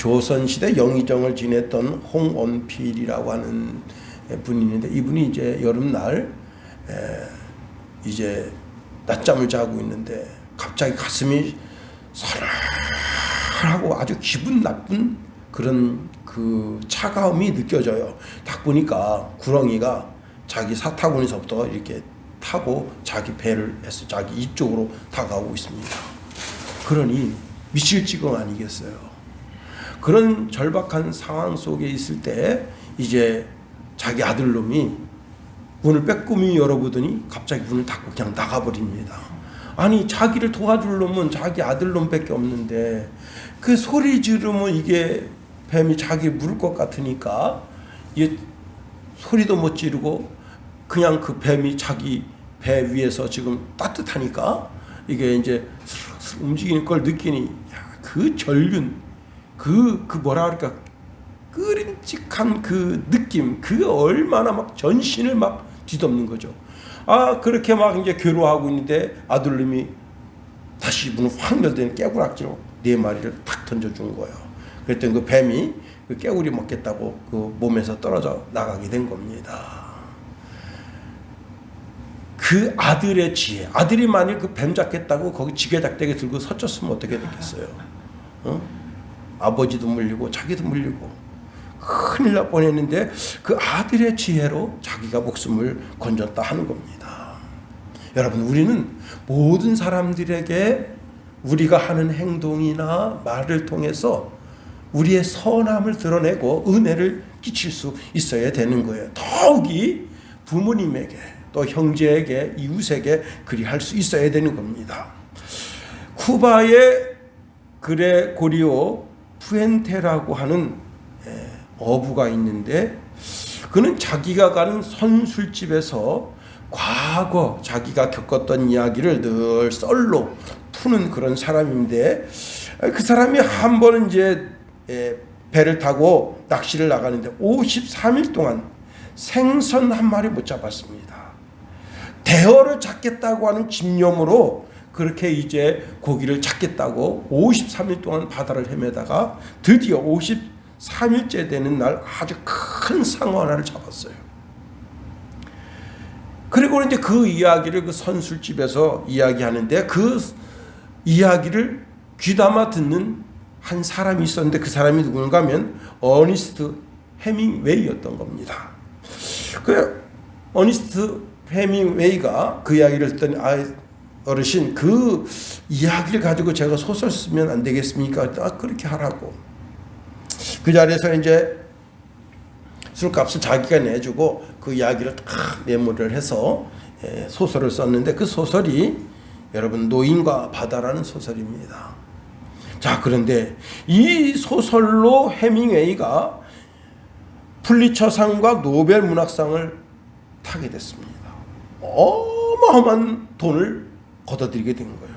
조선시대 영의정을 지냈던 홍원필이라고 하는 분이 있는데, 이분이 이제 여름날 이제 낮잠을 자고 있는데 갑자기 가슴이 서늘하고 아주 기분 나쁜 그런 그 차가움이 느껴져요. 딱 보니까 구렁이가 자기 사타구니서부터 이렇게 타고 자기 배를 해서 자기 입 쪽으로 다가오고 있습니다. 그러니 미칠 지경 아니겠어요. 그런 절박한 상황 속에 있을 때 이제 자기 아들놈이 문을 빼꼼히 열어보더니 갑자기 문을 닫고 그냥 나가버립니다. 아니, 자기를 도와줄 놈은 자기 아들놈밖에 없는데 그 소리 지르면 이게 뱀이 자기 물을 것 같으니까 이게 소리도 못 지르고 그냥 그 뱀이 자기 배 위에서 지금 따뜻하니까 이게 이제 움직이는 걸 느끼니, 야, 그 전륜, 그 뭐라 그럴까, 끄림직한 그 느낌, 그게 얼마나 막 전신을 막 뒤덮는 거죠. 아, 그렇게 막 이제 괴로워하고 있는데 아들님이 다시 문을 확 열더니 깨구락지로 4마리를 탁 던져준 거예요. 그랬더니 그 뱀이 그 깨구리 먹겠다고 그 몸에서 떨어져 나가게 된 겁니다. 그 아들의 지혜, 아들이 만일 그 뱀 잡겠다고 거기 지게작대기 들고 서쳤으면 어떻게 됐겠어요? 아버지도 물리고 자기도 물리고 큰일 날 뻔했는데 그 아들의 지혜로 자기가 목숨을 건졌다 하는 겁니다. 여러분, 우리는 모든 사람들에게 우리가 하는 행동이나 말을 통해서 우리의 선함을 드러내고 은혜를 끼칠 수 있어야 되는 거예요. 더욱이 부모님에게, 또 형제에게, 이웃에게 그리할 수 있어야 되는 겁니다. 쿠바의 그레고리오 푸엔테라고 하는 어부가 있는데, 그는 자기가 가는 선술집에서 과거 자기가 겪었던 이야기를 늘 썰로 푸는 그런 사람인데, 그 사람이 한 번은 이제 배를 타고 낚시를 나가는데 53일 동안 생선 한 마리 못 잡았습니다. 대어를 잡겠다고 하는 집념으로 그렇게 이제 고기를 잡겠다고 53일 동안 바다를 헤매다가 드디어 53일째 되는 날 아주 큰 상어 하나를 잡았어요. 그리고 이제 그 이야기를 그 선술집에서 이야기하는데, 그 이야기를 귀담아 듣는 한 사람이 있었는데, 그 사람이 누군가 하면 어니스트 헤밍웨이였던 겁니다. 그 어니스트 헤밍웨이가 그 이야기를 듣더니, 어르신, 그 이야기를 가지고 제가 소설 쓰면 안 되겠습니까? 그렇게 하라고. 그 자리에서 이제 술값을 자기가 내주고 그 이야기를 딱 메모를 해서 소설을 썼는데, 그 소설이 여러분 노인과 바다라는 소설입니다. 자, 그런데 이 소설로 헤밍웨이가 풀리처상과 노벨 문학상을 타게 됐습니다. 어마어마한 돈을 걷어들이게 된 거예요.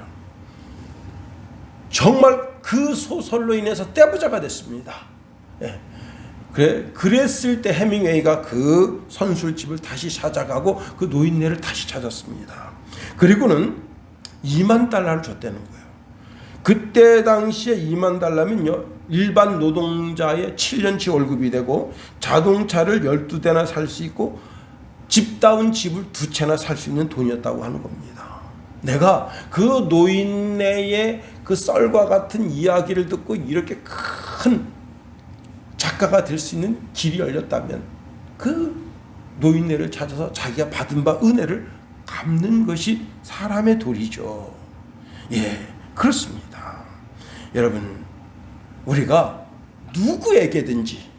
정말 그 소설로 인해서 떼부자가 됐습니다. 예. 그랬을 때 헤밍웨이가 그 선술집을 다시 찾아가고 그 노인네를 다시 찾았습니다. 그리고는 $20,000를 줬다는 거예요. 그때 당시에 $20,000면요, 일반 노동자의 7년치 월급이 되고 자동차를 12대나 살 수 있고 집다운 집을 2채나 살 수 있는 돈이었다고 하는 겁니다. 내가 그 노인네의 그 썰과 같은 이야기를 듣고 이렇게 큰 작가가 될 수 있는 길이 열렸다면 그 노인네를 찾아서 자기가 받은 바 은혜를 갚는 것이 사람의 도리죠. 예, 그렇습니다. 여러분, 우리가 누구에게든지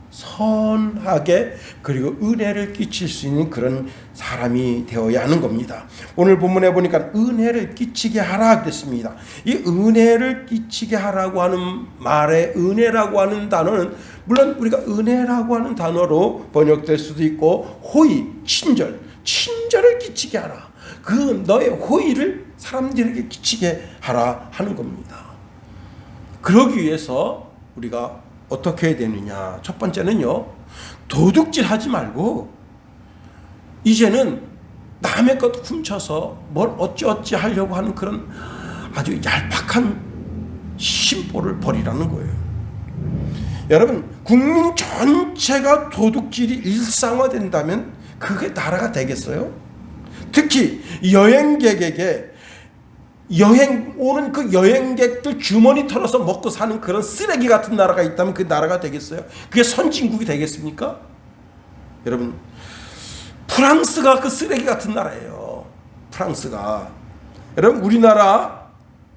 선하게 그리고 은혜를 끼칠 수 있는 그런 사람이 되어야 하는 겁니다. 오늘 본문에 보니까 은혜를 끼치게 하라 그랬습니다. 이 은혜를 끼치게 하라고 하는 말에 은혜라고 하는 단어는 물론 우리가 은혜라고 하는 단어로 번역될 수도 있고, 호의, 친절을 끼치게 하라. 그 너의 호의를 사람들에게 끼치게 하라 하는 겁니다. 그러기 위해서 우리가 어떻게 해야 되느냐? 첫 번째는요, 도둑질 하지 말고 이제는 남의 것 훔쳐서 뭘 어찌 하려고 하는 그런 아주 얄팍한 심보를 버리라는 거예요. 여러분, 국민 전체가 도둑질이 일상화된다면 그게 나라가 되겠어요? 특히 여행객에게 여행 오는 그 여행객들 주머니 털어서 먹고 사는 그런 쓰레기 같은 나라가 있다면 그 나라가 되겠어요? 그게 선진국이 되겠습니까? 여러분, 프랑스가 그 쓰레기 같은 나라예요. 프랑스가. 여러분, 우리나라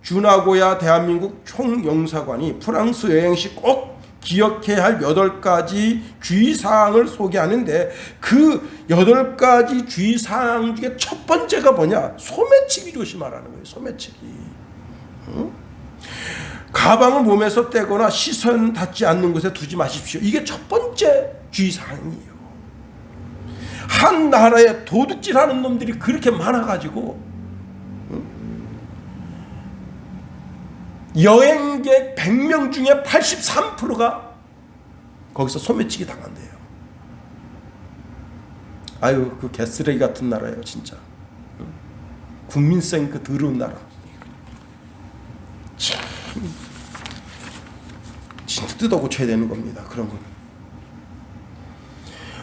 준하고야 대한민국 총영사관이 프랑스 여행 시 꼭 기억해야 할 8가지 주의사항을 소개하는데 그 8가지 주의사항 중에 첫 번째가 뭐냐? 소매치기 조심하라는 거예요. 소매치기. 응? 가방을 몸에서 떼거나 시선 닿지 않는 곳에 두지 마십시오. 이게 첫 번째 주의사항이에요. 한 나라에 도둑질하는 놈들이 그렇게 많아가지고 여행객 100명 중에 83%가 거기서 소매치기 당한대요. 아유, 그 개쓰레기 같은 나라예요, 진짜. 국민성 그 더러운 나라. 참, 진짜 뜯어 고쳐야 되는 겁니다. 그런 건.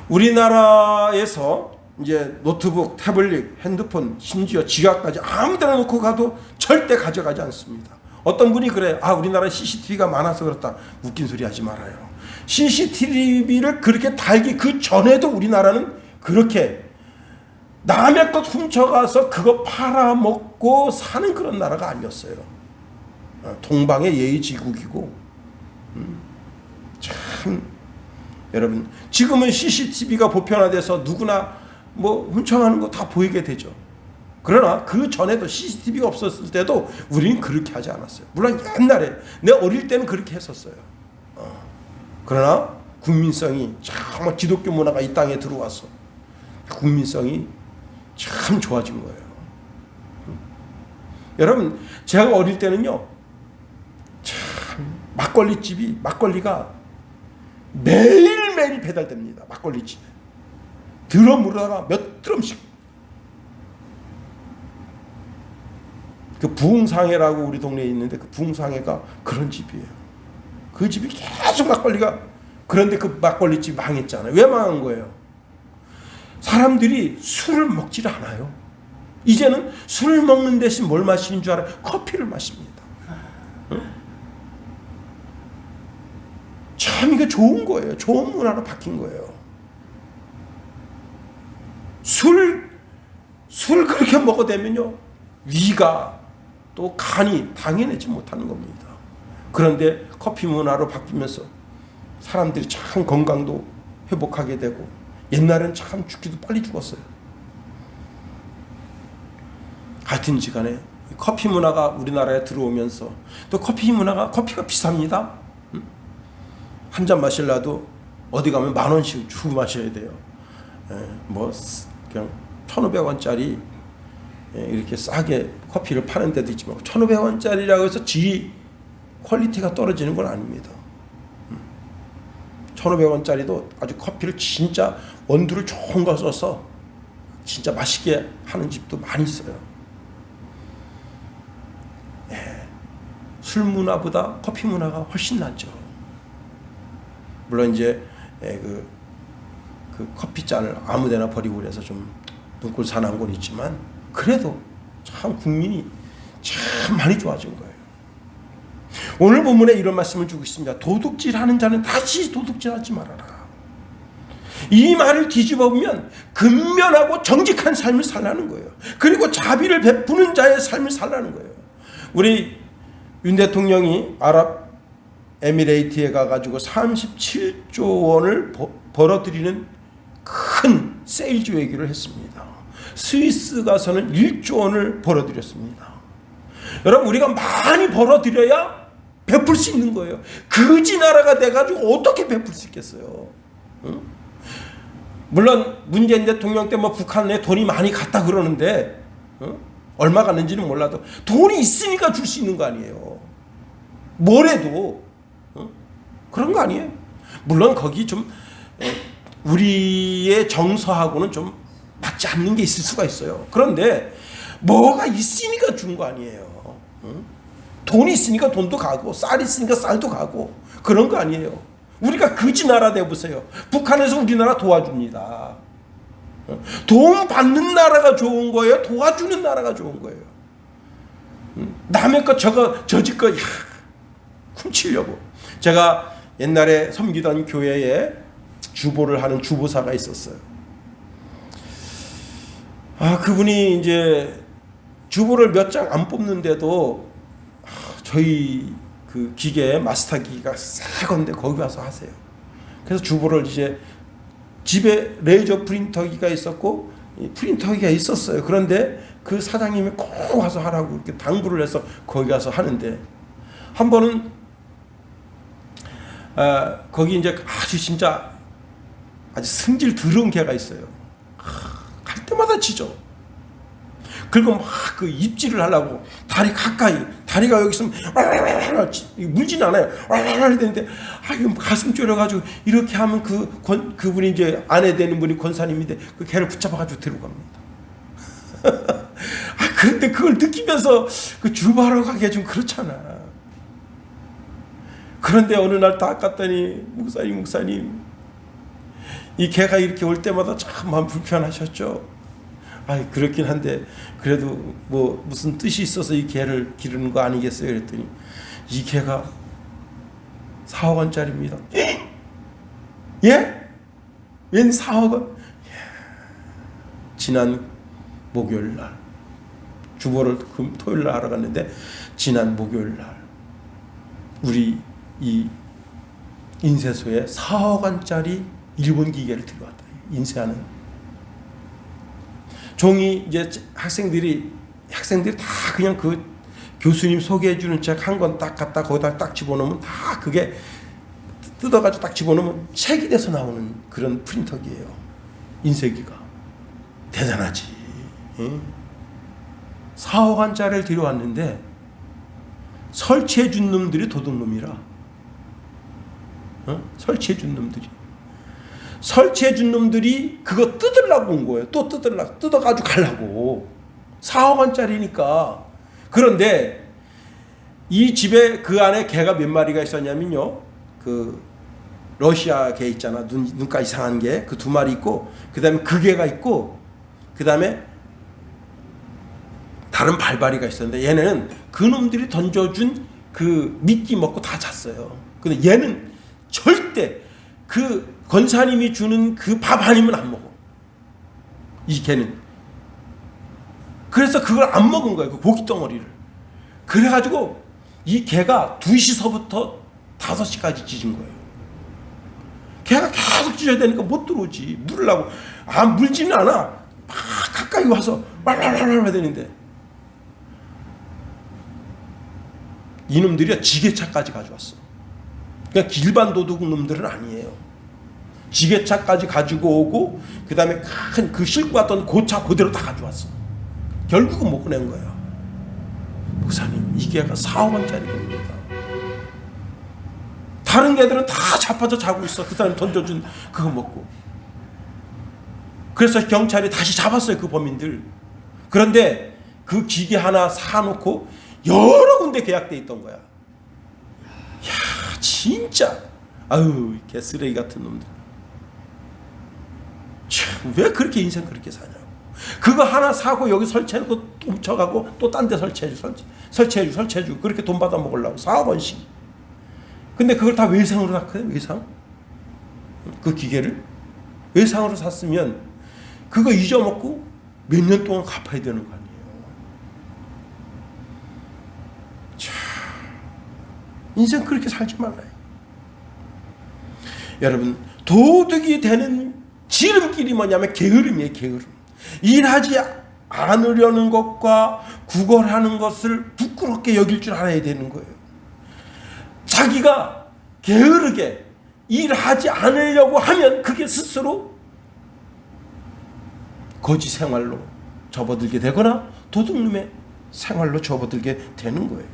우리나라에서 이제 노트북, 태블릿, 핸드폰, 심지어 지갑까지 아무데나 놓고 가도 절대 가져가지 않습니다. 어떤 분이 그래요. 아, 우리나라에 CCTV가 많아서 그렇다. 웃긴 소리 하지 말아요. CCTV를 그렇게 달기 그 전에도 우리나라는 그렇게 남의 것 훔쳐가서 그거 팔아먹고 사는 그런 나라가 아니었어요. 동방의 예의지국이고. 참, 여러분, 지금은 CCTV가 보편화돼서 누구나 뭐 훔쳐가는 거 다 보이게 되죠. 그러나 그 전에도 CCTV가 없었을 때도 우리는 그렇게 하지 않았어요. 물론 옛날에 내 어릴 때는 그렇게 했었어요. 그러나 국민성이 정말 기독교 문화가 이 땅에 들어와서 국민성이 참 좋아진 거예요. 여러분, 제가 어릴 때는요, 참 막걸리가 매일매일 배달됩니다. 막걸리집에 드럼으로다가 몇 드럼씩. 그 부흥상회라고 우리 동네에 있는데 그 부흥상회가 그런 집이에요. 그 집이 계속 막걸리가. 그런데 그 막걸리집 망했잖아요. 왜 망한 거예요? 사람들이 술을 먹질 않아요. 이제는 술 먹는 대신 뭘 마시는 줄 알아요? 커피를 마십니다. 응? 참 이게 좋은 거예요. 좋은 문화로 바뀐 거예요. 술 그렇게 먹어대면요, 위가 또 간이 당해내지 못하는 겁니다. 그런데 커피 문화로 바뀌면서 사람들이 참 건강도 회복하게 되고, 옛날엔 참 죽기도 빨리 죽었어요. 하여튼지 간에 커피 문화가 우리나라에 들어오면서, 또 커피가 비쌉니다. 한 잔 마실라도 어디 가면 10,000원씩 주고 마셔야 돼요. 뭐 그냥 1,500원짜리 이렇게 싸게 커피를 파는 데도 있지만 1,500원짜리라고 해서 질이 퀄리티가 떨어지는 건 아닙니다. 1,500원짜리도 아주 커피를 진짜 원두를 좋은 거 써서 진짜 맛있게 하는 집도 많이 있어요. 술 문화보다 커피 문화가 훨씬 낫죠. 물론 이제 그 커피잔을 아무데나 버리고 그래서 좀 눈꼴 사나운 건 있지만, 그래도 참 국민이 참 많이 좋아진 거예요. 오늘 본문에 이런 말씀을 주고 있습니다. 도둑질하는 자는 다시 도둑질하지 말아라. 이 말을 뒤집어 보면 근면하고 정직한 삶을 살라는 거예요. 그리고 자비를 베푸는 자의 삶을 살라는 거예요. 우리 윤 대통령이 아랍에미레이트에 가가지고 37조 원을 벌어들이는 큰 세일즈 외교를 했습니다. 스위스 가서는 1조 원을 벌어들였습니다. 여러분, 우리가 많이 벌어들여야 베풀 수 있는 거예요. 거지 나라가 돼가지고 어떻게 베풀 수 있겠어요? 응? 물론 문재인 대통령 때 뭐 북한에 돈이 많이 갔다 그러는데, 얼마 갔는지는 몰라도 돈이 있으니까 줄 수 있는 거 아니에요. 뭐래도 그런 거 아니에요. 물론 거기 좀 우리의 정서하고는 좀 맞지 않는 게 있을 수가 있어요. 그런데 뭐가 있으니까 준 거 아니에요. 돈이 있으니까 돈도 가고, 쌀이 있으니까 쌀도 가고, 그런 거 아니에요. 우리가 거지 나라 돼보세요. 북한에서 우리나라 도와줍니다. 도움 받는 나라가 좋은 거예요? 도와주는 나라가 좋은 거예요? 남의 것 저집 거 훔치려고. 제가 옛날에 섬기던 교회에 주보를 하는 주보사가 있었어요. 그분이 이제 주보를 몇 장 안 뽑는데도 저희 그 기계 마스터 기기가 새 건데 거기 가서 하세요. 그래서 주보를 이제 집에 레이저 프린터기가 있었고 프린터기가 있었어요. 그런데 그 사장님이 꼭 와서 하라고 이렇게 당부를 해서 거기 가서 하는데 한 번은 거기 이제 진짜 아주 성질 더러운 개가 있어요. 갈 때마다 짖어. 그리고 막 그 입질을 하려고 다리가 여기 있으면 물지는 않아요. 되는데 가슴 졸여가지고 이렇게 하면 그분이 이제 아내 되는 분이 권사님인데 그 개를 붙잡아가지고 들어갑니다. 그런데 그걸 느끼면서 그 주바로 가기가 좀 그렇잖아. 그런데 어느 날 딱 갔더니 목사님 이 개가 이렇게 올 때마다 참 마음 불편하셨죠. 그렇긴 한데 그래도 뭐 무슨 뜻이 있어서 이 개를 기르는 거 아니겠어요? 그랬더니 이 개가 4억 원짜리입니다. 예? 웬 4억 원? 지난 목요일 날 주보를 토요일 날 하러 갔는데 지난 목요일 날 우리 이 인쇄소에 4억 원짜리 일본 기계를 들어왔다. 인쇄하는 종이 이제 학생들이 다 그냥 그 교수님 소개해 주는 책 한 권 딱 갖다 거기다 딱 집어넣으면 다 그게 뜯어가지고 딱 집어넣으면 책이 돼서 나오는 그런 프린터기예요. 인쇄기가 대단하지. 4억 원짜리를 들여왔는데 설치해 준 놈들이 도둑놈이라. 설치해 준 놈들이 그거 뜯으려고 온 거예요. 또 뜯어가지고 가려고. 4억 원짜리니까. 그런데 이 집에 그 안에 개가 몇 마리가 있었냐면요. 그 러시아 개 있잖아. 눈가 이상한 개. 그 2마리 있고 그 다음에 그 개가 있고 그 다음에 다른 발바리가 있었는데 얘는 그 놈들이 던져준 그 미끼 먹고 다 잤어요. 근데 얘는 절대 그 권사님이 주는 그 밥 아니면 안 먹어. 이 개는. 그래서 그걸 안 먹은 거예요. 그 고기 덩어리를. 그래가지고 이 개가 2시서부터 5시까지 짖은 거예요. 개가 계속 짖어야 되니까 못 들어오지. 물으려고. 물지는 않아. 막 가까이 와서 말말말 해야 되는데 이놈들이 지게차까지 가져왔어. 그러니까 일반 도둑 놈들은 아니에요. 지게차까지 가지고 오고 그 다음에 큰 그 싣고 왔던 고차 그대로 다 가져왔어. 결국은 못 보낸 거야. 목사님 이 개가 4억 원짜리 겁니다. 다른 개들은 다 자빠져 자고 있어. 그 사람이 던져준 그거 먹고. 그래서 경찰이 다시 잡았어요. 그 범인들. 그런데 그 기계 하나 사놓고 여러 군데 계약돼 있던 거야. 진짜 개쓰레기 같은 놈들. 참, 왜 그렇게 인생 그렇게 사냐고. 그거 하나 사고 여기 설치해놓고 훔쳐가고 또 딴 데 설치해주고 그렇게 돈 받아 먹으려고 4억 원씩. 근데 그걸 다 외상으로 샀거든. 외상. 그 기계를 외상으로 샀으면 그거 잊어먹고 몇 년 동안 갚아야 되는 거 아니에요. 참, 인생 그렇게 살지 말아요. 여러분, 도둑이 되는 지름길이 뭐냐면 게으름이에요. 게으름. 일하지 않으려는 것과 구걸하는 것을 부끄럽게 여길 줄 알아야 되는 거예요. 자기가 게으르게 일하지 않으려고 하면 그게 스스로 거지 생활로 접어들게 되거나 도둑놈의 생활로 접어들게 되는 거예요.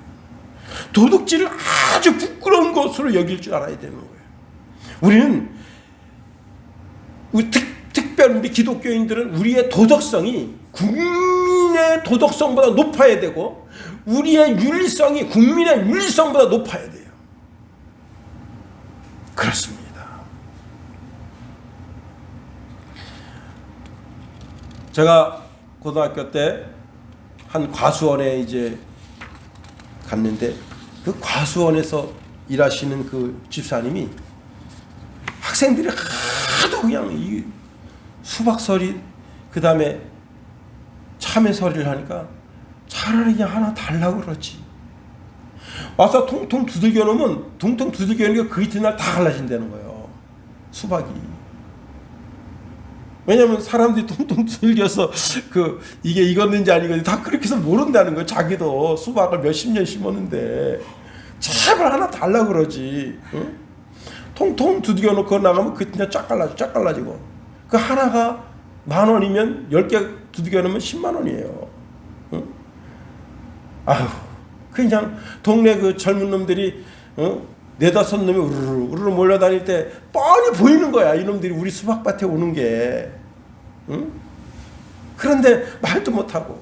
도둑질을 아주 부끄러운 것으로 여길 줄 알아야 되는 거예요. 우리는 특별히 우리 기독교인들은 우리의 도덕성이 국민의 도덕성보다 높아야 되고 우리의 윤리성이 국민의 윤리성보다 높아야 돼요. 그렇습니다. 제가 고등학교 때 한 과수원에 이제 갔는데 그 과수원에서 일하시는 그 집사님이 학생들이 하도 그냥 이 수박서리 그 다음에 참외서리를 하니까 차라리 그냥 하나 달라고 그러지. 와서 통통 두들겨 놓으면 통통 두들겨 놓으니까 그 이튿날 다 갈라진다는 거예요. 수박이. 왜냐면 사람들이 통통 두들겨서 그 이게 익었는지 안 익었는지 다 그렇게 해서 모른다는 거예요. 자기도 수박을 몇십 년 심었는데 제발 하나 달라고 그러지. 응? 통통 두들겨 놓고 나가면 그 그냥 쫙 갈라지고 그 하나가 10,000원이면 10개 두들겨 놓으면 10만 원이에요. 응? 아휴, 그냥 동네 그 젊은 놈들이 네다섯 놈이 우르르 몰려다닐 때 뻔히 보이는 거야. 이놈들이 우리 수박밭에 오는 게. 응? 그런데 말도 못하고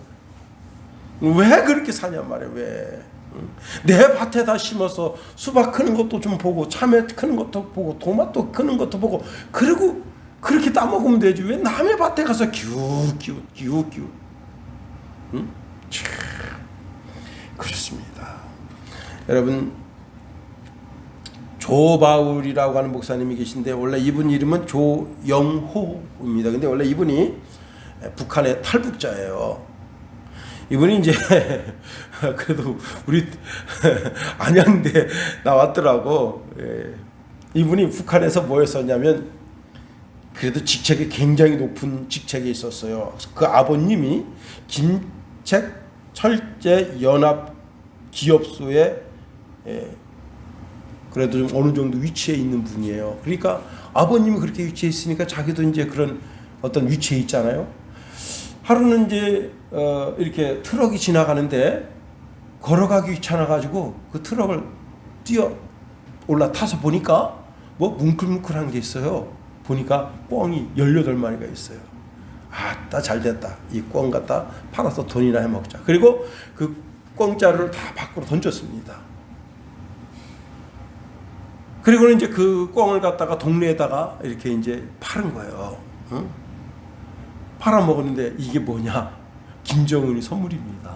왜 그렇게 사냐 말이야. 왜? 응? 내 밭에다 심어서 수박 크는 것도 좀 보고 참외 크는 것도 보고 토마토 크는 것도 보고 그리고 그렇게 따먹으면 되지. 왜 남의 밭에 가서 기웃기웃. 응? 참 그렇습니다. 여러분, 조바울이라고 하는 목사님이 계신데 원래 이분 이름은 조영호입니다. 근데 원래 이분이 북한의 탈북자예요. 이분이 이제 그래도 우리 안양대 나왔더라고. 이분이 북한에서 뭐 했었냐면 그래도 직책이 굉장히 높은 직책에 있었어요. 그 아버님이 김책 철제 연합 기업소에 그래도 좀 어느 정도 위치에 있는 분이에요. 그러니까 아버님이 그렇게 위치에 있으니까 자기도 이제 그런 어떤 위치에 있잖아요. 하루는 이제 이렇게 트럭이 지나가는데 걸어가기 귀찮아가지고 그 트럭을 뛰어 올라타서 보니까 뭐 뭉클뭉클한 게 있어요. 보니까 꿩이 18마리가 있어요. 아따 잘됐다. 이 꿩 갖다 팔아서 돈이나 해먹자. 그리고 그 꿩자루를 다 밖으로 던졌습니다. 그리고는 이제 그 꿩을 갖다가 동네에다가 이렇게 이제 팔은 거예요. 응? 팔아먹었는데 이게 뭐냐? 김정은이 선물입니다.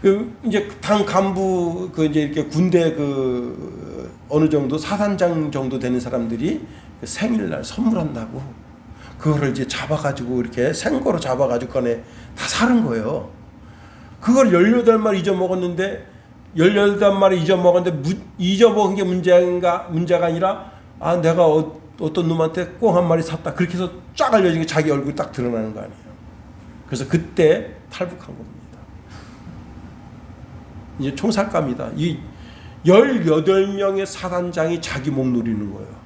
그 이제 당 간부 그 이제 이렇게 군대 그 어느 정도 사단장 정도 되는 사람들이 생일날 선물한다고 그거를 이제 잡아가지고 이렇게 생거로 잡아가지고 꺼내 다 사는 거예요. 그걸 18마리 잊어먹었는데 18마리 잊어먹었는데 잊어먹은 게 문제가 아니라 아 내가 어떤 놈한테 꿩 한 마리 샀다 그렇게 해서 쫙 알려진 게 자기 얼굴이 딱 드러나는 거 아니에요. 그래서 그때 탈북한 겁니다. 이제 총살갑니다. 이 18명의 사단장이 자기 목 누리는 거예요.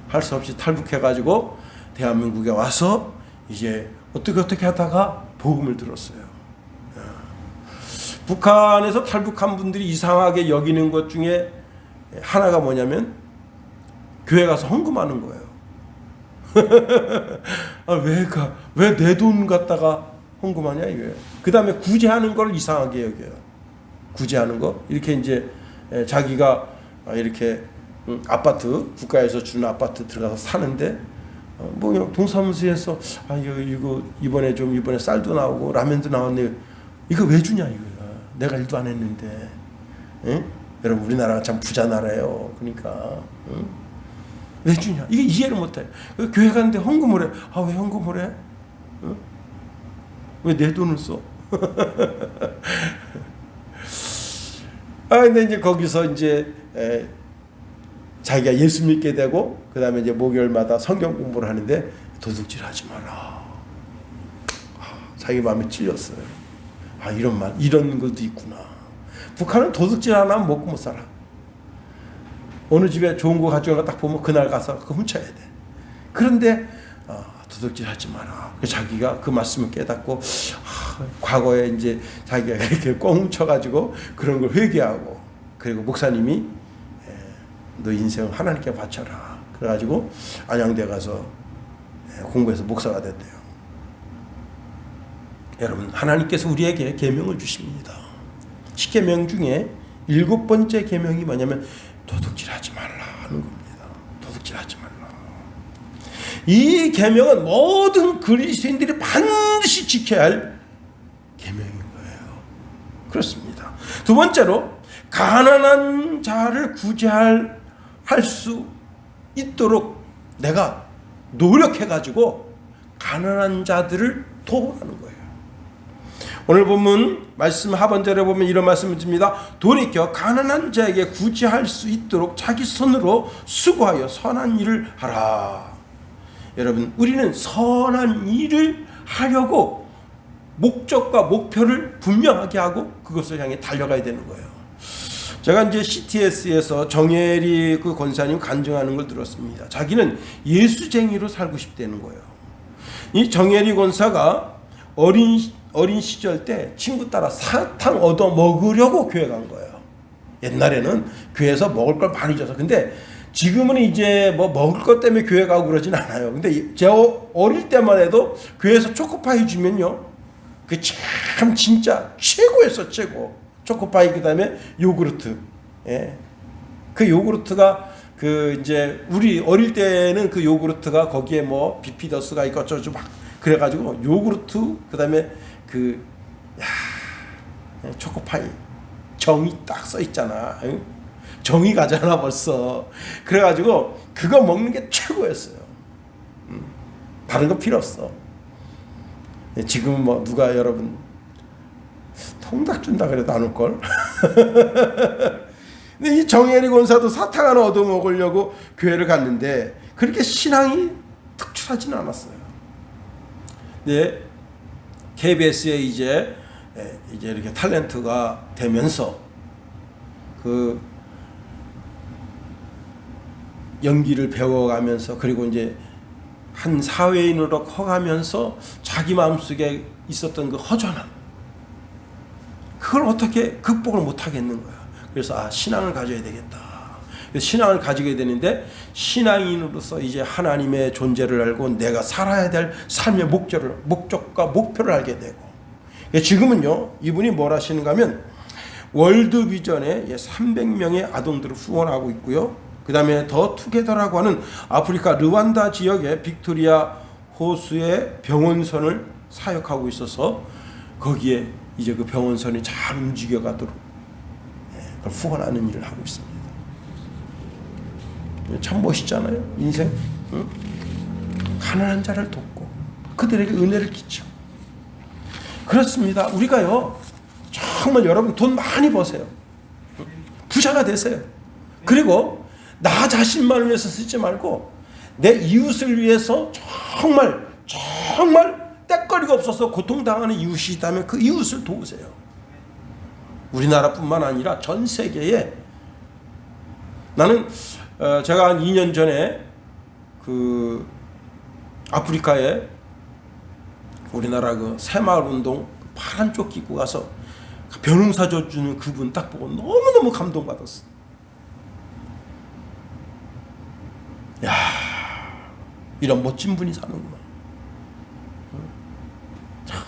할 수 없이 탈북해가지고 대한민국에 와서 이제 어떻게 하다가 복음을 들었어요. 북한에서 탈북한 분들이 이상하게 여기는 것 중에 하나가 뭐냐면 교회 가서 헌금하는 거예요. 아, 왜 내 돈 갖다가 헌금하냐 이거예요. 그 다음에 구제하는 걸 이상하게 여겨요. 구제하는 거 이렇게 이제 자기가 이렇게 아파트 국가에서 주는 아파트 들어가서 사는데 뭐 동사무소에서 아 이거 이번에 쌀도 나오고 라면도 나왔네. 이거 왜 주냐 이거야. 내가 일도 안 했는데. 응? 여러분 우리나라가 참 부자 나라예요. 그러니까 응? 왜 주냐? 이게 이해를 못해. 교회 가는데 헌금을 해. 아 왜 헌금을 해? 응? 왜 내 돈을 써? 아 근데 이제 거기서 이제 자기가 예수 믿게 되고 그 다음에 이제 목요일마다 성경 공부를 하는데 도둑질하지 마라. 자기 마음에 찔렸어요. 아 이런 것도 있구나. 북한은 도둑질 하나 하면 먹고 못 살아. 어느 집에 좋은 거 가져온 거 딱 보면 그날 가서 그거 훔쳐야 돼. 그런데 도둑질 하지 마라. 자기가 그 말씀을 깨닫고 과거에 이제 자기가 이렇게 꽁 훔쳐가지고 그런 걸 회개하고 그리고 목사님이 너 인생 하나님께 바쳐라. 그래가지고 안양대 가서 공부해서 목사가 됐대요. 여러분 하나님께서 우리에게 계명을 주십니다. 10계명 중에 7번째 계명이 뭐냐면 도둑질하지 말라 하는 겁니다. 도둑질하지 말라. 이 계명은 모든 그리스도인들이 반드시 지켜야 할 계명인 거예요. 그렇습니다. 두 번째로 가난한 자를 구제할 수 있도록 내가 노력해가지고 가난한 자들을 도우라는 거예요. 오늘 본문 말씀 하반절에 보면 이런 말씀을 줍니다. 돌이켜 가난한 자에게 구제할 수 있도록 자기 손으로 수고하여 선한 일을 하라. 여러분, 우리는 선한 일을 하려고 목적과 목표를 분명하게 하고 그것을 향해 달려가야 되는 거예요. 제가 이제 CTS에서 정혜리 그 권사님 간증하는 걸 들었습니다. 자기는 예수쟁이로 살고 싶다는 거예요. 이 정혜리 권사가 어린 시절 때 친구 따라 사탕 얻어 먹으려고 교회 간 거예요. 옛날에는 교회에서 먹을 걸 많이 줘서. 근데 지금은 이제 뭐 먹을 것 때문에 교회 가고 그러진 않아요. 근데 제가 어릴 때만 해도 교회에서 초코파이 주면요, 그 참 진짜 최고였어, 최고. 초코파이, 그 다음에 요구르트. 예. 그 요구르트가 그 이제 우리 어릴 때는 그 요구르트가 거기에 뭐 비피더스가 있고 어쩌고 막 그래가지고 요구르트, 그 다음에 그 초코파이 정이 딱 써 있잖아. 응? 정이 가잖아 벌써. 그래가지고 그거 먹는 게 최고였어요. 다른 거 필요 없어. 지금은 뭐 누가 여러분 통닭 준다 그래도 안 올걸. 근데 이 정혜리 권사도 사탕 하나 얻어 먹으려고 교회를 갔는데 그렇게 신앙이 특출하지는 않았어요. 네, KBS에 이제 이렇게 탤런트가 되면서 그 연기를 배워가면서 그리고 이제 한 사회인으로 커가면서 자기 마음속에 있었던 그 허전함, 그걸 어떻게 극복을 못하겠는 거야. 그래서 신앙을 가져야 되겠다. 신앙을 가지게 되는데 신앙인으로서 이제 하나님의 존재를 알고 내가 살아야 될 삶의 목적과 목표를 알게 되고, 지금은요 이분이 뭘 하시는가 하면 월드비전에 300명의 아동들을 후원하고 있고요. 그 다음에 더 투게더라고 하는 아프리카 르완다 지역의 빅토리아 호수의 병원선을 사역하고 있어서 거기에 이제 그 병원선이 잘 움직여가도록 그걸 후원하는 일을 하고 있습니다. 참 멋있잖아요. 인생. 응? 가난한 자를 돕고 그들에게 은혜를 끼치고. 그렇습니다. 우리가요 정말 여러분 돈 많이 버세요. 부자가 되세요. 그리고 나 자신만을 위해서 쓰지 말고 내 이웃을 위해서 정말 때거리가 없어서 고통당하는 이웃이 있다면 그 이웃을 도우세요. 우리나라뿐만 아니라 전 세계에. 나는 제가 한 2년 전에 그 아프리카에 우리나라 그 새마을운동 파란 조끼 입고 가서 변호사 줘주는 그분 딱 보고 너무너무 감동받았어. 야, 이런 멋진 분이 사는구나.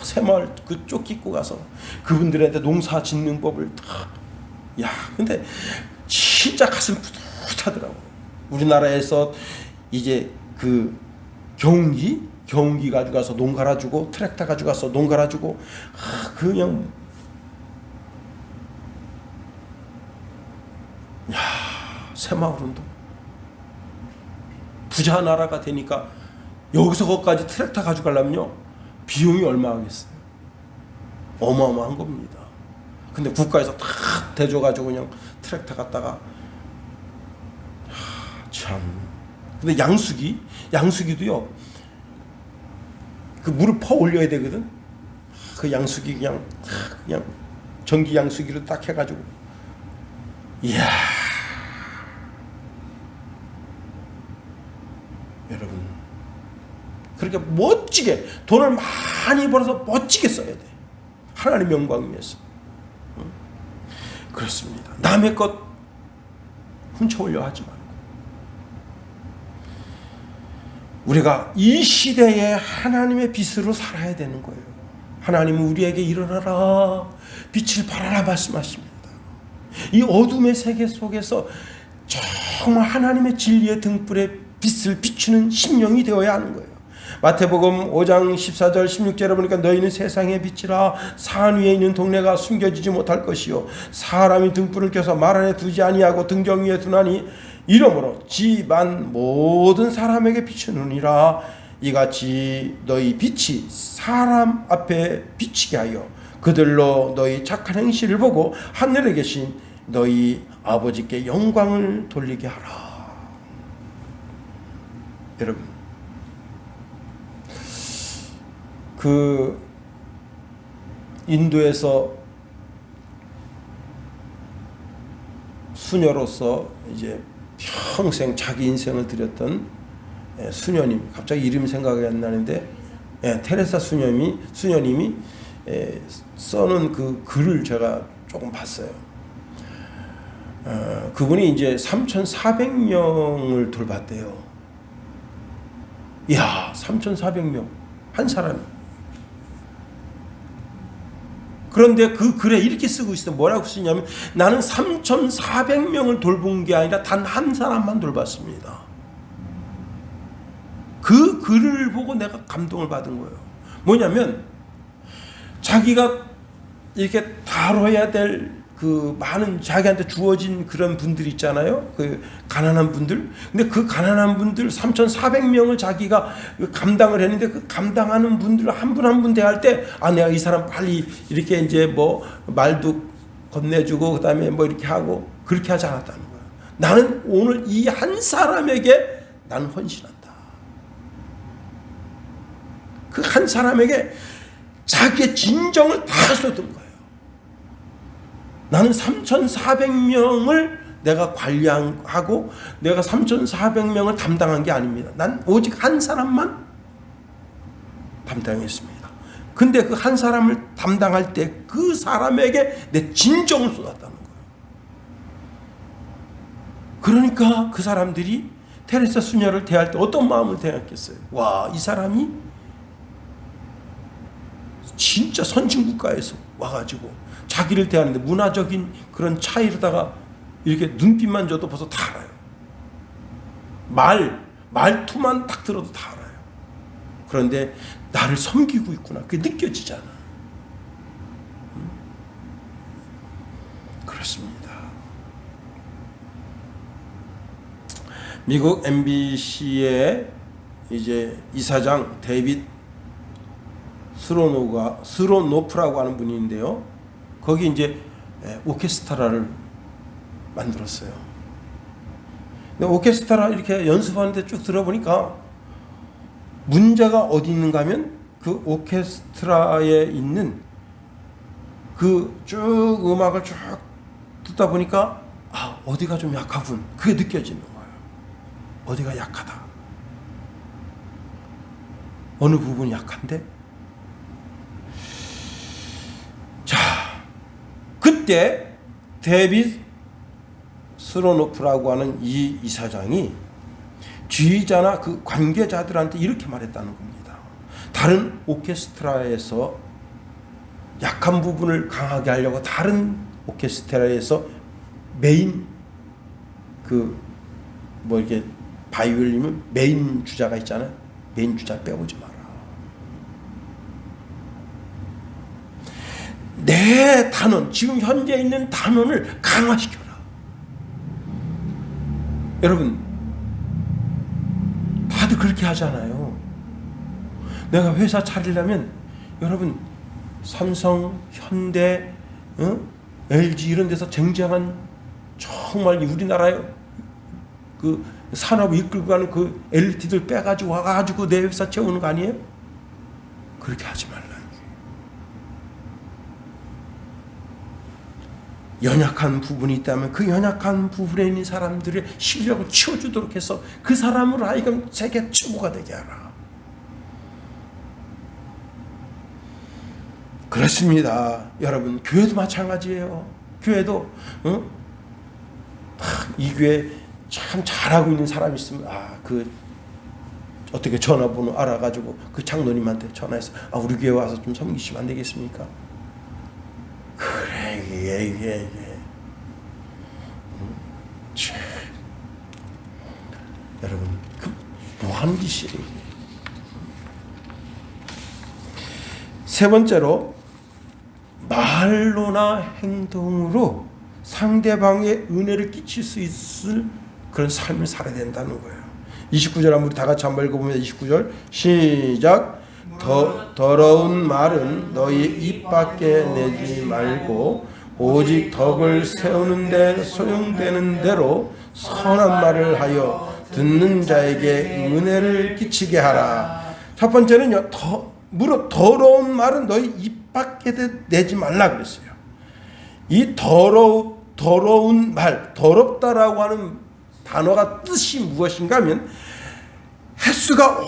새마을 그 조끼 입고 가서 그분들한테 농사 짓는 법을 다. 야, 근데 진짜 가슴 뿌듯하더라고. 우리나라에서 이제 그 경운기 가져가서 농 갈아주고 트랙터 가져가서 농 갈아주고 그냥 야, 새마을운동 부자 나라가 되니까 여기서 거기까지 트랙터 가져가려면요 비용이 얼마 하겠어요. 어마어마한 겁니다. 근데 국가에서 다 대줘가지고 그냥 트랙터 갖다가 참. 근데 양수기도요 그 물을 퍼 올려야 되거든. 그 양수기 그냥 전기 양수기로 딱 해가지고 이야. 여러분 그렇게 멋지게 돈을 많이 벌어서 멋지게 써야 돼. 하나님 영광을 위해서. 그렇습니다. 남의 것 훔쳐오려 하지 말고 우리가 이 시대에 하나님의 빛으로 살아야 되는 거예요. 하나님은 우리에게 일어나라 빛을 발하라 말씀하십니다. 이 어둠의 세계 속에서 정말 하나님의 진리의 등불에 빛을 비추는 심령이 되어야 하는 거예요. 마태복음 5장 14절 16절에 보니까 너희는 세상의 빛이라 산 위에 있는 동네가 숨겨지지 못할 것이요 사람이 등불을 켜서 말 안에 두지 아니하고 등경 위에 두나니 이러므로 집안 모든 사람에게 비추느니라. 이같이 너희 빛이 사람 앞에 비치게 하여 그들로 너희 착한 행실을 보고 하늘에 계신 너희 아버지께 영광을 돌리게 하라. 여러분, 그 인도에서 수녀로서 이제 평생 자기 인생을 드렸던 수녀님, 갑자기 이름이 생각이 안 나는데 테레사 수녀님이 써놓은 그 글을 제가 조금 봤어요. 그분이 이제 3,400명을 돌봤대요. 이야, 3,400명 한 사람이. 그런데 그 글에 이렇게 쓰고 있어요. 뭐라고 쓰냐면 나는 3,400명을 돌본 게 아니라 단 한 사람만 돌봤습니다. 그 글을 보고 내가 감동을 받은 거예요. 뭐냐면 자기가 이렇게 다뤄야 될 그 많은 자기한테 주어진 그런 분들 있잖아요. 그 가난한 분들. 근데 그 가난한 분들 3,400명을 자기가 감당을 했는데 그 감당하는 분들 한 분 한 분 대할 때 내가 이 사람 빨리 이렇게 이제 뭐 말도 건네주고 그다음에 뭐 이렇게 하고 그렇게 하지 않았다는 거야. 나는 오늘 이 한 사람에게 난 헌신한다. 그 한 사람에게 자기의 진정을 다 쏟은 거예요. 나는 3,400명을 내가 관리하고 내가 3,400명을 담당한 게 아닙니다. 난 오직 한 사람만 담당했습니다. 근데 그 한 사람을 담당할 때 그 사람에게 내 진정을 쏟았다는 거예요. 그러니까 그 사람들이 테레사 수녀를 대할 때 어떤 마음을 대했겠어요? 와, 이 사람이 진짜 선진국가에서 와가지고 자기를 대하는데 문화적인 그런 차이로다가 이렇게 눈빛만 줘도 벌써 다 알아요. 말투만 딱 들어도 다 알아요. 그런데 나를 섬기고 있구나. 그게 느껴지잖아. 그렇습니다. 미국 MBC의 이제 이사장 데이빗 스로노프라고 하는 분이 있는데요. 거기 이제 오케스트라를 만들었어요. 근데 오케스트라 이렇게 연습하는데 쭉 들어보니까 문제가 어디 있는가 하면 그 오케스트라에 있는 그 쭉 음악을 쭉 듣다 보니까 어디가 좀 약하군. 그게 느껴지는 거예요. 어디가 약하다. 어느 부분이 약한데? 자, 그때 데이빗 스로노프라고 하는 이 이사장이 지휘자나 그 관계자들한테 이렇게 말했다는 겁니다. 다른 오케스트라에서 약한 부분을 강하게 하려고 다른 오케스트라에서 메인 뭐 이렇게 바이올린은 메인 주자가 있잖아요. 메인 주자 빼오지 마라. 내 단원, 지금 현재 있는 단원을 강화시켜라. 여러분, 다들 그렇게 하잖아요. 내가 회사 차리려면 여러분 삼성, 현대, LG 이런 데서 쟁쟁한 정말 우리나라의 그 산업을 이끌고 가는 그 엘리트들 빼가지고 와가지고 내 회사 채우는 거 아니에요? 그렇게 하지 말라는 거예요. 연약한 부분이 있다면 그 연약한 부분에 있는 사람들의 실력을 키워주도록 해서 그 사람으로 하여금 세계 최고가 되게 하라. 그렇습니다. 여러분, 교회도 마찬가지예요. 교회도 이 교회 참 잘하고 있는 사람이 있으면 그 어떻게 전화번호 알아가지고 그 장로님한테 전화해서 우리 교회 와서 좀 섬기시면 안 되겠습니까? 그래, 예. 반드시. 세 번째로, 말로나 행동으로 상대방의 은혜를 끼칠 수 있을 그런 삶을 살아야 된다는 거예요. 29절 한번 우리 다 같이 한번 읽어보면 29절 시작. 더러운 말은 너희 입 밖에 내지 말고 오직 덕을 세우는데 소용되는 대로 선한 말을 하여 듣는 자에게 은혜를 끼치게 하라. 첫 번째는요, 무릇 더러운 말은 너희 입 밖에 내지 말라 그랬어요. 이 더러운 말, 더럽다라고 하는 단어가 뜻이 무엇인가 하면 횟수가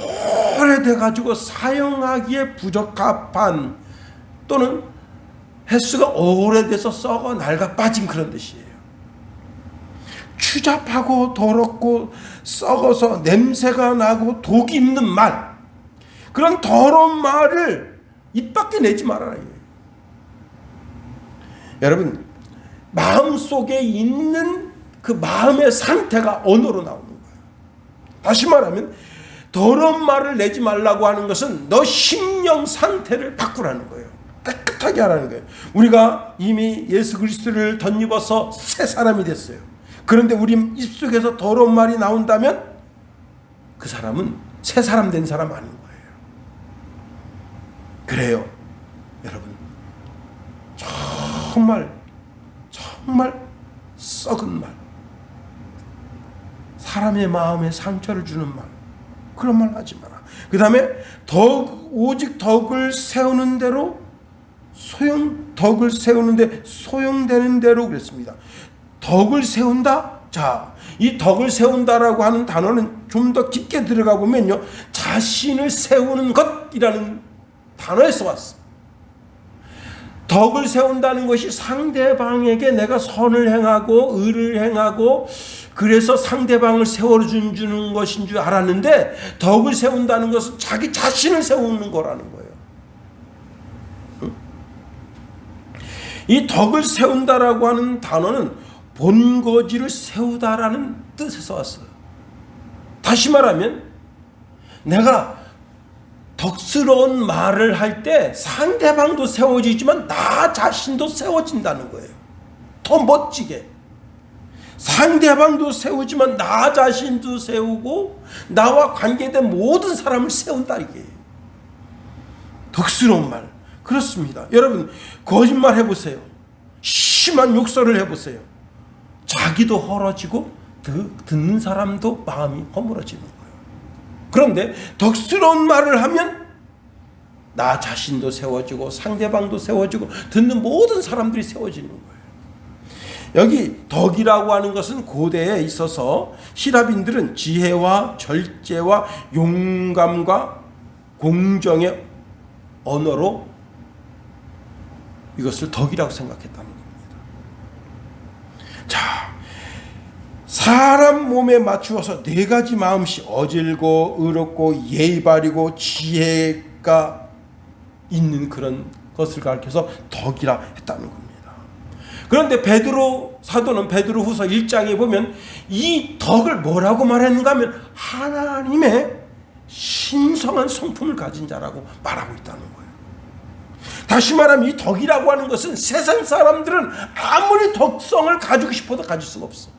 오래돼 가지고 사용하기에 부적합한, 또는 횟수가 오래돼서 썩어 낡아 빠진 그런 뜻이에요. 추잡하고 더럽고 썩어서 냄새가 나고 독이 있는 말, 그런 더러운 말을 입 밖에 내지 말아라. 여러분, 마음속에 있는 그 마음의 상태가 언어로 나오는 거예요. 다시 말하면 더러운 말을 내지 말라고 하는 것은 너 심령 상태를 바꾸라는 거예요. 깨끗하게 하라는 거예요. 우리가 이미 예수 그리스도를 덧입어서 새 사람이 됐어요. 그런데 우리 입속에서 더러운 말이 나온다면 그 사람은 새 사람 된 사람 아닌 거예요. 그래요, 여러분. 정말 썩은 말, 사람의 마음에 상처를 주는 말, 그런 말 하지 마라. 그 다음에 오직 덕을 세우는 대로 덕을 세우는데 소용되는 대로 그랬습니다. 덕을 세운다? 자, 이 덕을 세운다라고 하는 단어는 좀 더 깊게 들어가 보면요, 자신을 세우는 것이라는 단어에서 왔어. 덕을 세운다는 것이 상대방에게 내가 선을 행하고 의를 행하고 그래서 상대방을 세워주는 것인 줄 알았는데, 덕을 세운다는 것은 자기 자신을 세우는 거라는 거예요. 이 덕을 세운다라고 하는 단어는 본거지를 세우다라는 뜻에서 왔어요. 다시 말하면 내가 덕스러운 말을 할 때 상대방도 세워지지만 나 자신도 세워진다는 거예요. 더 멋지게. 상대방도 세우지만 나 자신도 세우고 나와 관계된 모든 사람을 세운다, 이게 덕스러운 말. 그렇습니다. 여러분, 거짓말 해보세요. 심한 욕설을 해보세요. 자기도 헐어지고 듣는 사람도 마음이 허물어지는 거예요. 그런데 덕스러운 말을 하면 나 자신도 세워지고 상대방도 세워지고 듣는 모든 사람들이 세워지는 거예요. 여기 덕이라고 하는 것은 고대에 있어서希腊인들은 지혜와 절제와 용감과 공정의 언어로 이것을 덕이라고 생각했다는 겁니다. 자, 사람 몸에 맞추어서 네 가지 마음씨, 어질고 의롭고 예의 바르고 지혜가 있는 그런 것을 가르쳐서 덕이라 했다는 겁니다. 그런데 베드로 사도는 베드로후서 1장에 보면 이 덕을 뭐라고 말했는가 하면 하나님의 신성한 성품을 가진 자라고 말하고 있다는 거예요. 다시 말하면 이 덕이라고 하는 것은 세상 사람들은 아무리 덕성을 가지고 싶어도 가질 수가 없어.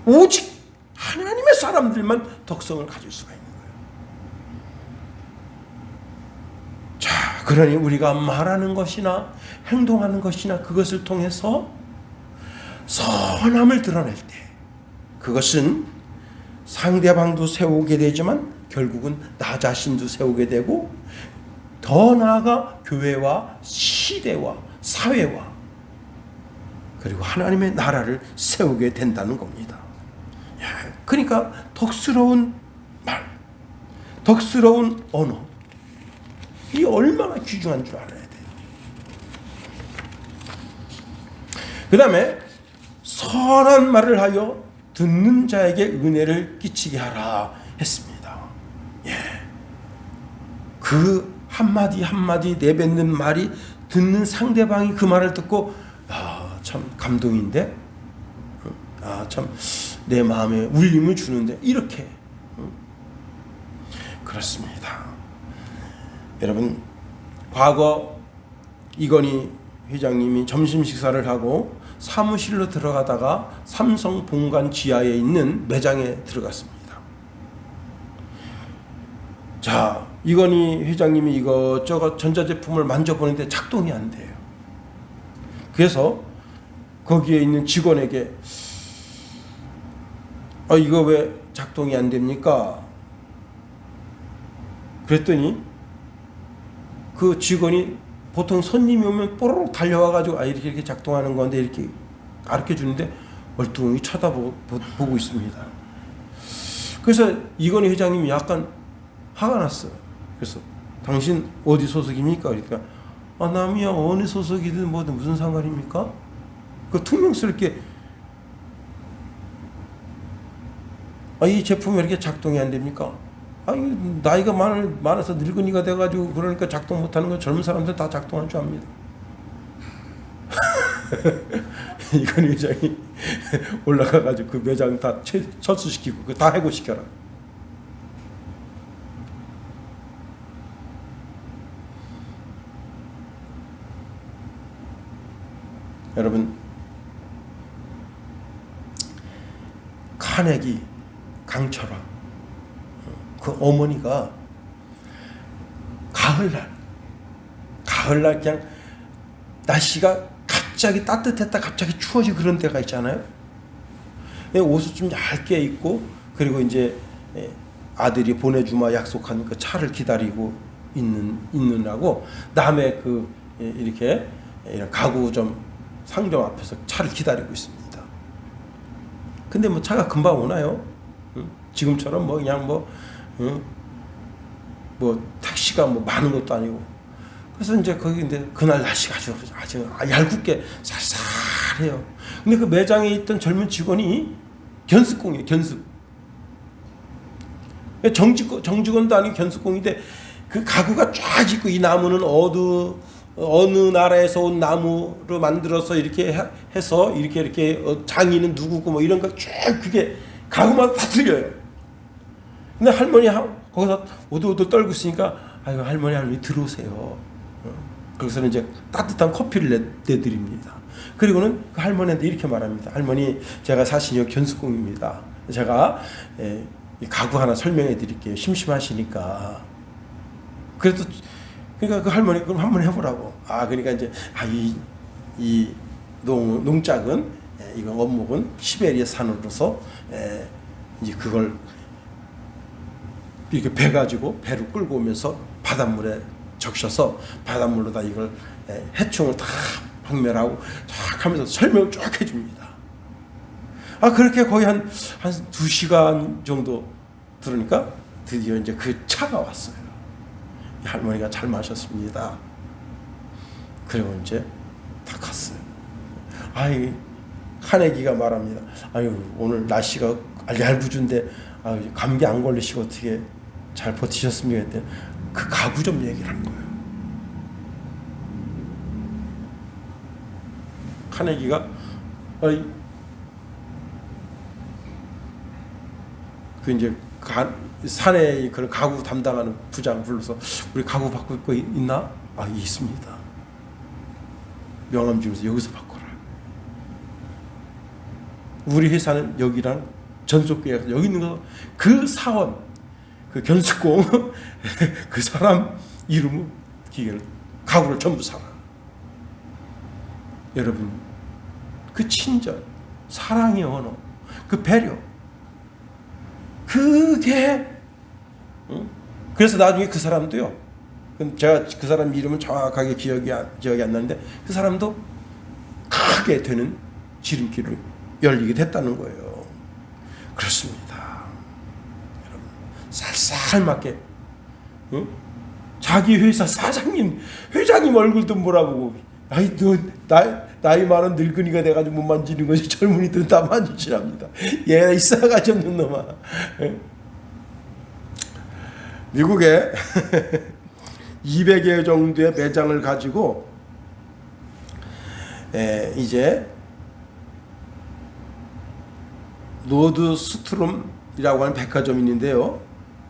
오직 하나님의 사람들만 덕성을 가질 수가 있는 거예요. 자, 그러니 우리가 말하는 것이나 행동하는 것이나 그것을 통해서 선함을 드러낼 때 그것은 상대방도 세우게 되지만 결국은 나 자신도 세우게 되고, 더 나아가 교회와 시대와 사회와 그리고 하나님의 나라를 세우게 된다는 겁니다. 그러니까 덕스러운 말, 덕스러운 언어, 이 얼마나 귀중한 줄 알아야 돼요. 그 다음에 선한 말을 하여 듣는 자에게 은혜를 끼치게 하라 했습니다. 그 한마디 한마디 내뱉는 말이 듣는 상대방이 그 말을 듣고 참 감동인데, 참 내 마음에 울림을 주는데, 이렇게 그렇습니다. 여러분, 과거 이건희 회장님이 점심 식사를 하고 사무실로 들어가다가 삼성 본관 지하에 있는 매장에 들어갔습니다. 자, 이건희 회장님이 이것저것 전자제품을 만져보는데 작동이 안 돼요. 그래서 거기에 있는 직원에게 이거 왜 작동이 안 됩니까? 그랬더니 그 직원이 보통 손님이 오면 뽀로록 달려와가지고 이렇게 작동하는 건데 이렇게 가르쳐 주는데 멀뚱히 쳐다보고 있습니다. 그래서 이건희 회장님이 약간 화가 났어요. 그래서 당신 어디 소속입니까? 그러니까 남이야 어느 소속이든 뭐든 무슨 상관입니까? 그 퉁명스럽게 이 제품이 이렇게 작동이 안 됩니까? 나이가 많아서 늙은이가 돼가지고 그러니까 작동 못하는 건 젊은 사람들 다 작동할 줄 압니다. 이건 회장이 올라가가지고 그 매장 다 철수시키고 그 다 해고시켜라. 여러분, 카네기 강철화 그 어머니가 가을날 그냥 날씨가 갑자기 따뜻했다 갑자기 추워지고 그런 때가 있잖아요. 옷을 좀 얇게 입고 그리고 이제 아들이 보내주마 약속한 그 차를 기다리고 있느라고 남의 그 이렇게 이런 가구 좀 상점 앞에서 차를 기다리고 있습니다. 근데 뭐 차가 금방 오나요? 지금처럼 뭐 그냥 뭐 택시가 뭐 많은 것도 아니고. 그래서 이제 거기 근데 그날 날씨가 아주 얄궂게 쌀쌀해요. 근데 그 매장에 있던 젊은 직원이 견습공이에요. 정직원도 아니고 견습공인데 그 가구가 쫙 있고 이 나무는 어느 나라에서 온 나무로 만들어서 이렇게 해서 이렇게 장인은 누구고 뭐 이런 거 쭉 그게 가구마다 다 틀려요. 근데 할머니 거기서 오도오도 떨고 있으니까 할머니 들어오세요. 거기서는 이제 따뜻한 커피를 내드립니다. 그리고는 그 할머니한테 이렇게 말합니다. 할머니, 제가 사실 견습공입니다. 제가 가구 하나 설명해 드릴게요. 심심하시니까. 그래도 그러니까 그 할머니 그럼 한번 해보라고. 그러니까 이제 이 농작은 이거 원목은 시베리아 산으로서 이제 그걸 이렇게 배 가지고 배를 끌고 오면서 바닷물에 적셔서 바닷물로다 이걸 해충을 다 박멸하고 쫙 하면서 설명을 쫙 해줍니다. 그렇게 거의 한 2시간 정도 들으니까 드디어 이제 그 차가 왔어요. 할머니가 잘 마셨습니다. 그리고 이제 다 갔어요. 카네기가 말합니다. 오늘 날씨가 얄궂은데 감기 안 걸리시고 어떻게 잘 버티셨습니까? 했더니 그 가구 좀 얘기를 한 거예요. 카네기가 그 이제 산에 그런 가구 담당하는 부장 불러서 우리 가구 바꿀 거 있나? 있습니다. 명함 주면서 여기서 바꿔라. 우리 회사는 여기랑 전속계약 여기 있는 거 그 사원 그 견습공 그 사람 이름으로 기계를 가구를 전부 사라. 여러분, 그 친절, 사랑의 언어, 그 배려, 그게 그래서 나중에 그 사람도요. 제가 그 사람 이름은 정확하게 기억이 안 나는데 그 사람도 크게 되는 지름길을 열리게 됐다는 거예요. 그렇습니다. 여러분, 쌀쌀맞게 자기 회사 회장님 얼굴도 몰아보고 너 나이 많은 늙은이가 돼가지고 못 만지는 것이 젊은이들은 다 만지시랍니다. 얘 싸가지 없는 놈아. 미국에 200여 정도의 매장을 가지고 이제 노드스트롬이라고 하는 백화점이 있는데요.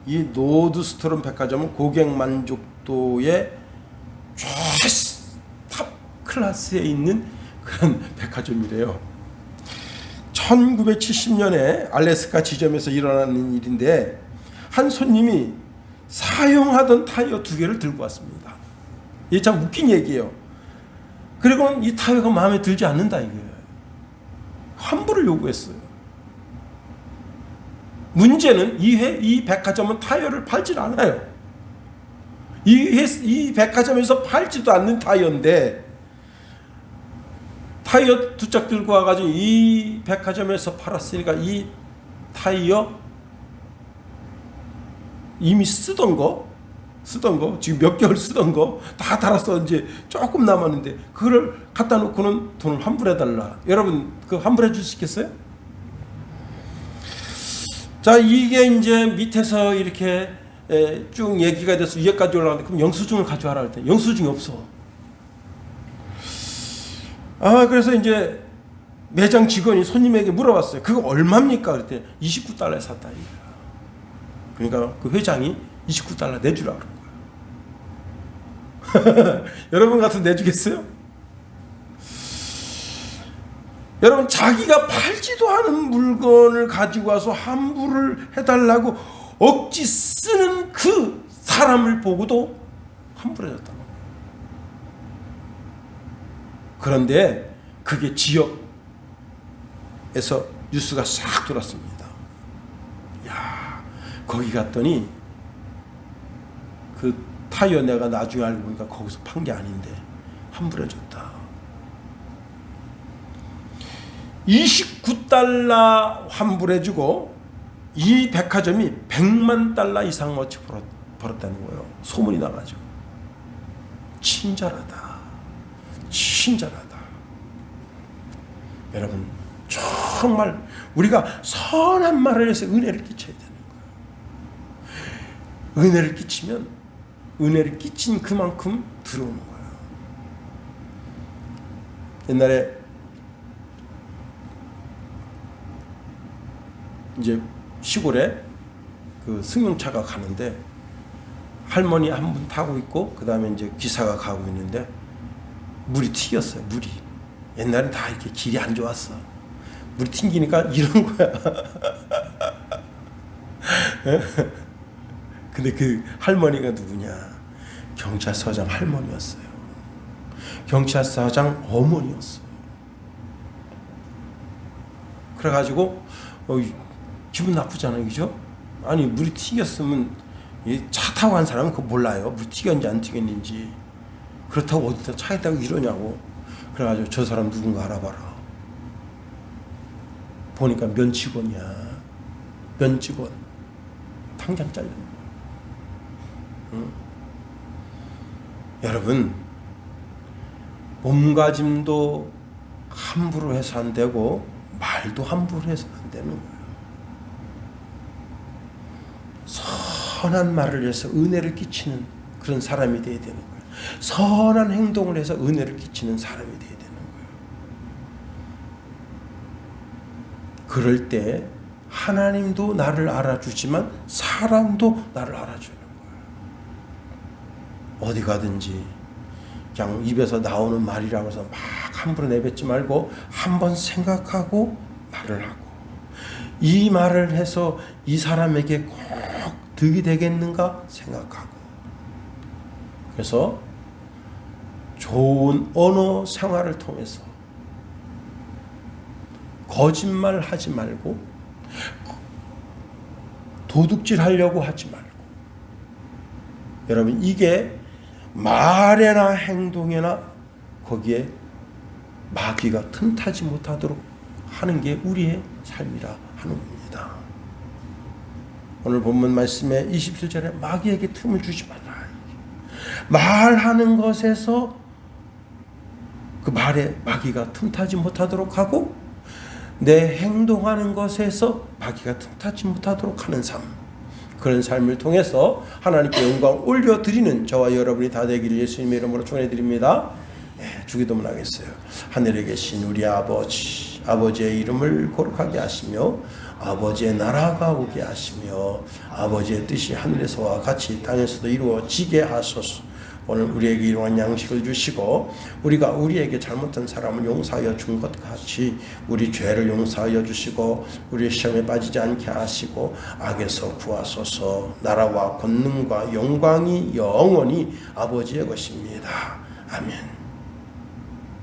이 노드스트롬 백화점은 고객 만족도의 최탑 클래스에 있는 그런 백화점이래요. 1970년에 알래스카 지점에서 일어나는 일인데 한 손님이 사용하던 타이어 2개를 들고 왔습니다. 이게 참 웃긴 얘기예요. 그리고 이 타이어가 마음에 들지 않는다 이거예요. 환불을 요구했어요. 문제는 이 백화점은 타이어를 팔질 않아요. 이 백화점에서 팔지도 않는 타이어인데 타이어 2짝 들고 와가지고 이 백화점에서 팔았으니까 이 타이어 이미 쓰던 거 지금 몇 개월 쓰던 거 다 달았어. 이제 조금 남았는데 그걸 갖다 놓고는 돈을 환불해달라. 여러분 그 환불해 줄 수 있겠어요? 자, 이게 이제 밑에서 이렇게 쭉 얘기가 돼서 위에까지 올라가는데 그럼 영수증을 가져와라 할 때 영수증이 없어. 그래서 이제 매장 직원이 손님에게 물어봤어요. 그거 얼마입니까? 그랬더니 $29에 샀다. 그러니까 그 회장이 $29 내주라 그런 거예요. 여러분 같은 내주겠어요? 여러분 자기가 팔지도 않은 물건을 가지고 와서 환불을 해달라고 억지 쓰는 그 사람을 보고도 환불해줬다는 거예요. 그런데 그게 지역에서 뉴스가 싹 돌았습니다. 야, 거기 갔더니 그 타이어 내가 나중에 알고 보니까 거기서 판 게 아닌데 환불해줬다. $29 환불해주고 이 백화점이 $100만 이상어치 벌었다는 거예요. 소문이 나가지고. 친절하다. 여러분 정말 우리가 선한 말을 해서 은혜를 끼쳐야 되는 거예요. 은혜를 끼치면 은혜를 끼친 그만큼 들어오는 거예요. 옛날에 이제 시골에 그 승용차가 가는데 할머니 한 분 타고 있고 그 다음에 이제 기사가 가고 있는데 물이 튀겼어요. 물이 옛날엔 다 이렇게 길이 안 좋았어. 물이 튕기니까 이런 거야. 근데 그 할머니가 누구냐? 경찰서장 할머니였어요. 경찰서장 어머니였어요. 그래가지고 기분 나쁘잖아요, 그죠? 아니 물이 튀겼으면 차 타고 간 사람은 그거 몰라요. 물 튀겼는지 안 튀겼는지. 그렇다고 어디다 차에 타고 이러냐고. 그래가지고 저 사람 누군가 알아봐라. 보니까 면직원이야. 면직원. 당장 잘렸네. 응? 여러분 몸가짐도 함부로 해서 안 되고 말도 함부로 해서 안 되는 거예요. 선한 말을 해서 은혜를 끼치는 그런 사람이 되어야 되는 거예요. 선한 행동을 해서 은혜를 끼치는 사람이 되어야 되는 거예요. 그럴 때 하나님도 나를 알아주지만 사람도 나를 알아주는 거예요. 어디 가든지 그냥 입에서 나오는 말이라고 해서 막 함부로 내뱉지 말고 한번 생각하고 말을 하고 이 말을 해서 이 사람에게 꼭 득이 되겠는가 생각하고 그래서 좋은 언어 생활을 통해서 거짓말 하지 말고 도둑질 하려고 하지 말고 여러분 이게 말에나 행동에나 거기에 마귀가 틈타지 못하도록 하는 게 우리의 삶이라 하는 겁니다. 오늘 본문 말씀에 27절에 마귀에게 틈을 주지 말라. 말하는 것에서 그 말에 마귀가 틈타지 못하도록 하고 내 행동하는 것에서 마귀가 틈타지 못하도록 하는 삶, 그런 삶을 통해서 하나님께 영광 올려드리는 저와 여러분이 다 되기를 예수님의 이름으로 축원해드립니다. 네, 주기도문 하겠어요. 하늘에 계신 우리 아버지 아버지의 이름을 거룩하게 하시며 아버지의 나라가 오게 하시며 아버지의 뜻이 하늘에서와 같이 땅에서도 이루어지게 하소서. 오늘 우리에게 일용할 양식을 주시고 우리가 우리에게 잘못한 사람을 용서하여 준 것 같이 우리 죄를 용서하여 주시고 우리 시험에 빠지지 않게 하시고 악에서 구하소서. 나라와 권능과 영광이 영원히 아버지의 것입니다. 아멘.